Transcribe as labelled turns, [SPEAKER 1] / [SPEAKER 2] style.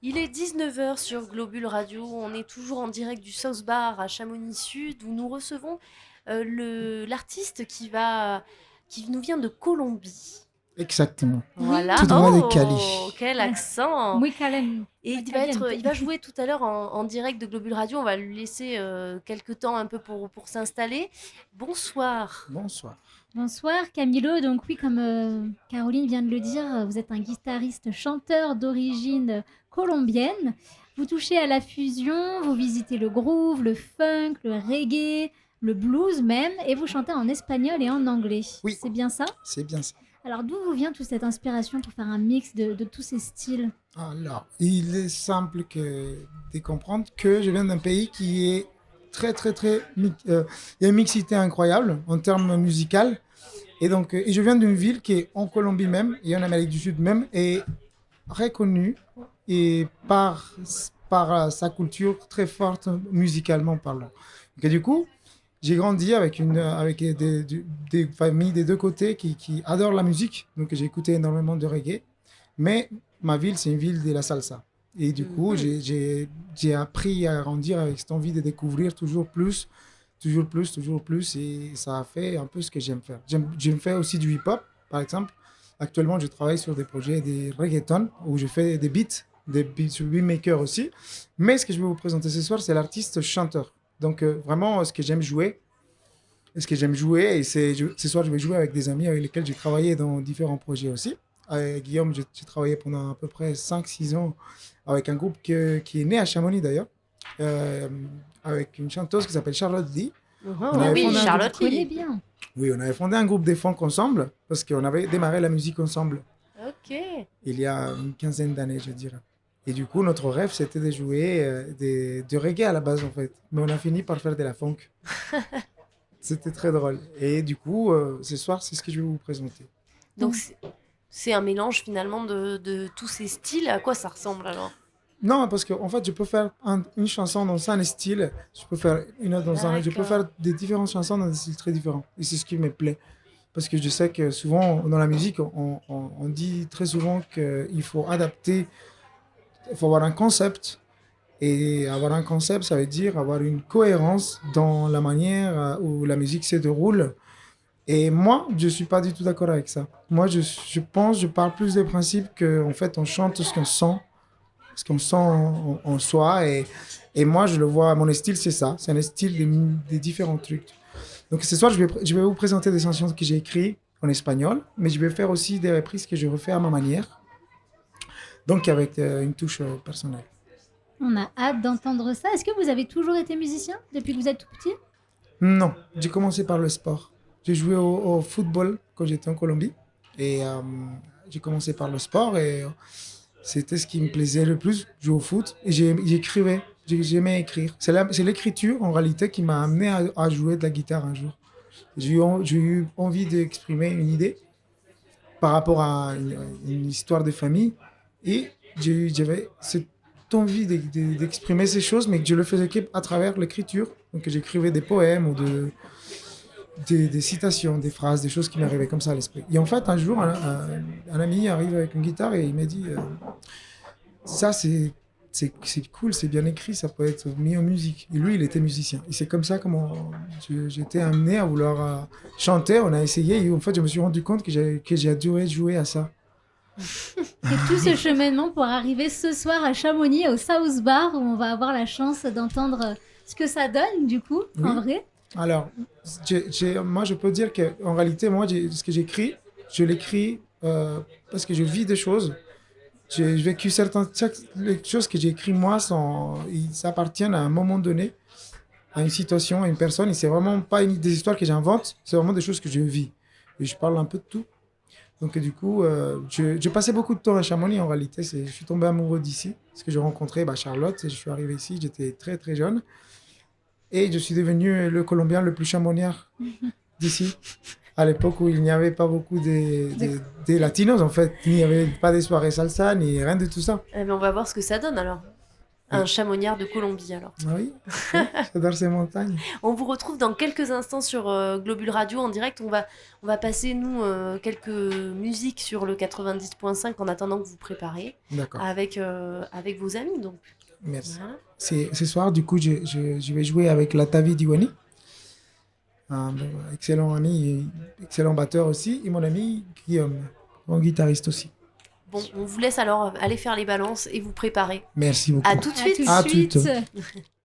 [SPEAKER 1] Il est 19 heures sur Globule Radio. On est toujours en direct du South Bar à Chamonix Sud où nous recevons l'artiste qui nous vient de Colombie.
[SPEAKER 2] Exactement.
[SPEAKER 1] Voilà.
[SPEAKER 2] Tout droit de
[SPEAKER 1] Oh,
[SPEAKER 2] Cali.
[SPEAKER 1] quel accent!
[SPEAKER 3] Muy calen,
[SPEAKER 1] Et
[SPEAKER 3] muy
[SPEAKER 1] il
[SPEAKER 3] caliente.
[SPEAKER 1] va jouer tout à l'heure en direct de Globule Radio. On va lui laisser quelques temps un peu pour s'installer. Bonsoir.
[SPEAKER 2] Bonsoir.
[SPEAKER 3] Bonsoir Camilo. Donc oui, comme Caroline vient de le dire, vous êtes un guitariste chanteur d'origine colombienne. Vous touchez à la fusion, vous visitez le groove, le funk, le reggae, le blues même, et vous chantez en espagnol et en anglais.
[SPEAKER 2] Oui.
[SPEAKER 3] C'est bien ça?
[SPEAKER 2] C'est bien ça.
[SPEAKER 3] Alors d'où vous vient toute cette inspiration pour faire un mix de tous ces styles?
[SPEAKER 2] Alors, il est simple de comprendre que je viens d'un pays qui est il y a une mixité incroyable en termes musicaux. Et donc, et je viens d'une ville qui est en Colombie même et en Amérique du Sud même est reconnue et par sa culture très forte musicalement parlant. Et du coup, j'ai grandi avec des familles des deux côtés qui adorent la musique. Donc, j'ai écouté énormément de reggae. Mais ma ville, c'est une ville de la salsa. Et du coup, j'ai appris à grandir avec cette envie de découvrir toujours plus, toujours plus, toujours plus. Et ça a fait un peu ce que j'aime faire. J'aime faire aussi du hip-hop, par exemple. Actuellement, je travaille sur des projets de reggaeton où je fais des beatmakers aussi. Mais ce que je vais vous présenter ce soir, c'est l'artiste chanteur. Donc, vraiment, et ce soir, je vais jouer avec des amis avec lesquels j'ai travaillé dans différents projets aussi. Avec Guillaume, j'ai travaillé pendant à peu près 5 6 ans avec un groupe qui est né à Chamonix d'ailleurs, euh, avec une chanteuse qui s'appelle Charlotte D. On
[SPEAKER 1] Ah
[SPEAKER 2] avait
[SPEAKER 1] oui,
[SPEAKER 2] fondé un
[SPEAKER 1] Charlotte
[SPEAKER 3] Je connais
[SPEAKER 1] Lee.
[SPEAKER 3] bien.
[SPEAKER 2] Oui, on avait fondé un groupe de funk ensemble parce qu'on avait démarré la musique ensemble
[SPEAKER 1] Ok.
[SPEAKER 2] il y a une quinzaine d'années, je dirais. Et du coup, notre rêve, c'était de jouer de reggae à la base, en fait. Mais on a fini par faire de la funk. C'était très drôle. Et du coup, ce soir, c'est ce que je vais vous présenter.
[SPEAKER 1] Donc c'est un mélange finalement de tous ces styles. À quoi ça ressemble alors?
[SPEAKER 2] Non, parce qu'en fait, je peux faire une chanson dans un style, je peux faire une autre dans un autre, je peux
[SPEAKER 1] D'accord.
[SPEAKER 2] faire des différentes chansons dans des styles très différents. Et c'est ce qui me plaît. Parce que je sais que souvent, dans la musique, on dit très souvent qu'il faut adapter, il faut avoir un concept. Et avoir un concept, ça veut dire avoir une cohérence dans la manière où la musique se déroule. Et moi, je ne suis pas du tout d'accord avec ça. Moi, je parle plus des principes qu'en fait, on chante ce qu'on sent en soi. Et moi, je le vois, mon style, c'est ça. C'est un style des différents trucs. Donc ce soir, je vais vous présenter des chansons que j'ai écrites en espagnol, mais je vais faire aussi des reprises que je refais à ma manière, donc avec une touche personnelle.
[SPEAKER 3] On a hâte d'entendre ça. Est-ce que vous avez toujours été musicien depuis que vous êtes tout petit?
[SPEAKER 2] Non, j'ai commencé par le sport. J'ai joué au football quand j'étais en Colombie. Et j'ai commencé par le sport et c'était ce qui me plaisait le plus, jouer au foot. Et j'écrivais, j'aimais écrire. C'est l'écriture en réalité qui m'a amené à jouer de la guitare un jour. J'ai eu envie d'exprimer une idée par rapport à une histoire de famille. Et j'avais cette envie d'exprimer ces choses, mais que je le faisais qu'à travers l'écriture. Donc j'écrivais des poèmes ou des citations, des phrases, des choses qui m'arrivaient comme ça à l'esprit. Et en fait, un jour, un ami arrive avec une guitare et il m'a dit ça, c'est cool, c'est bien écrit, ça peut être mis en musique. Et lui, il était musicien. Et c'est comme ça comment j'étais amené à vouloir chanter. On a essayé et en fait, je me suis rendu compte que j'ai adoré jouer à ça.
[SPEAKER 3] Et tout ce cheminement pour arriver ce soir à Chamonix, au South Bar, où on va avoir la chance d'entendre ce que ça donne, du coup, en
[SPEAKER 2] Oui.
[SPEAKER 3] vrai.
[SPEAKER 2] Alors, moi, je peux dire qu'en réalité, moi, ce que j'écris, je l'écris parce que je vis des choses. J'ai vécu les choses que j'ai écrites, moi, ils s'appartiennent à un moment donné, à une situation, à une personne. Et c'est vraiment pas des histoires que j'invente, c'est vraiment des choses que je vis. Et je parle un peu de tout. Donc, du coup, j'ai passé beaucoup de temps à Chamonix, en réalité. Je suis tombé amoureux d'ici, parce que j'ai rencontré Charlotte, et je suis arrivé ici, j'étais très, très jeune. Et je suis devenu le Colombien le plus chamoniard d'ici, à l'époque où il n'y avait pas beaucoup des latinos, en fait. Il n'y avait pas des soirées salsa, ni rien de tout ça.
[SPEAKER 1] Eh ben, on va voir ce que ça donne alors. Un chamoniard de Colombie, alors.
[SPEAKER 2] Ah oui, oui, j'adore ces montagnes.
[SPEAKER 1] On vous retrouve dans quelques instants sur Globule Radio en direct. On va passer, nous, quelques musiques sur le 90.5 en attendant que vous préparez
[SPEAKER 2] D'accord,
[SPEAKER 1] avec vos amis. Donc,
[SPEAKER 2] merci.
[SPEAKER 1] voilà.
[SPEAKER 2] Ce soir, du coup, je vais jouer avec Latavi Diwani, un excellent ami, et excellent batteur aussi, et mon ami Guillaume, bon guitariste aussi.
[SPEAKER 1] Bon, on vous laisse alors aller faire les balances et vous préparer.
[SPEAKER 2] Merci beaucoup.
[SPEAKER 1] À tout de
[SPEAKER 3] À
[SPEAKER 1] suite.
[SPEAKER 3] tout de
[SPEAKER 2] À
[SPEAKER 3] suite.
[SPEAKER 2] toutes.